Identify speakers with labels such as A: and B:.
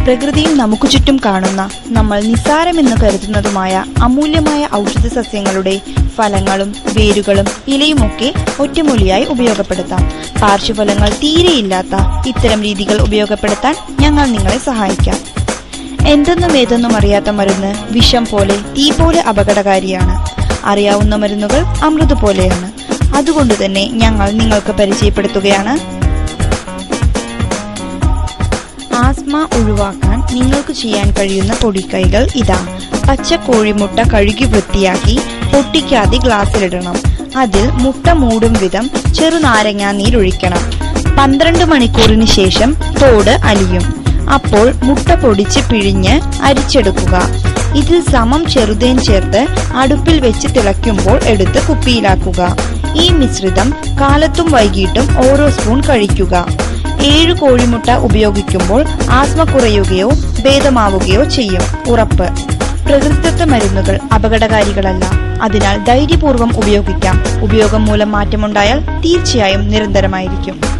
A: പ്രകൃതിയിൽ നമുക്ക് ചുറ്റും കാണുന്ന നമ്മൾ നിസ്സാരമെന്ന് കരുതുന്നതുമായ അമൂല്യമായ ഔഷധ സസ്യങ്ങളുടെ ഫലങ്ങളും വേരുകളും ഇലയുമൊക്കെ ഒറ്റമൂലിയായി ഉപയോഗപ്പെടുത്താം. പാർശ്വഫലങ്ങൾ തീരെയില്ലാത്ത ഇത്തരം രീതികൾ ഉപയോഗപ്പെടുത്താൻ ഞങ്ങൾ നിങ്ങളെ സഹായിക്കാം. എന്തെന്നും ഏതെന്നും അറിയാത്ത മരുന്ന് വിഷം പോലെ തീ പോലെ അപകടകാരിയാണ്. അറിയാവുന്ന മരുന്നുകൾ അമൃത് പോലെയാണ്. അതുകൊണ്ട് തന്നെ ഞങ്ങൾ നിങ്ങൾക്ക് പരിചയപ്പെടുത്തുകയാണ്. ആസ്മ ഒഴിവാക്കാൻ നിങ്ങൾക്ക് ചെയ്യാൻ കഴിയുന്ന പൊടിക്കൈകൾ ഇതാ. പച്ച കോഴിമുട്ട കഴുകി വൃത്തിയാക്കി പൊട്ടിക്കാതെ ഗ്ലാസ്സിലിടണം. അതിൽ മുട്ട മൂടും വിധം ചെറുനാരങ്ങാ നീരൊഴിക്കണം. 12 മണിക്കൂറിന് ശേഷം തോട് അലിയും. അപ്പോൾ മുട്ട പൊടിച്ച് പിഴിഞ്ഞ് അരിച്ചെടുക്കുക. ഇതിൽ സമം ചെറുതേൻ ചേർത്ത് അടുപ്പിൽ വെച്ച് തിളയ്ക്കുമ്പോൾ എടുത്ത് കുപ്പിയിലാക്കുക. ഈ മിശ്രിതം കാലത്തും വൈകിട്ടും ഓരോ സ്പൂൺ കഴിക്കുക. 7 കോഴിമുട്ട ഉപയോഗിക്കുമ്പോൾ ആസ്മ കുറയുകയോ ഭേദമാവുകയോ ചെയ്യും. ഉറപ്പ്. പ്രകൃതിദത്ത മരുന്നുകൾ അപകടകാരികളല്ല. അതിനാൽ ധൈര്യപൂർവ്വം ഉപയോഗിക്കാം. ഉപയോഗം മൂലം മാറ്റമുണ്ടായാൽ തീർച്ചയായും നിരന്തരമായിരിക്കും.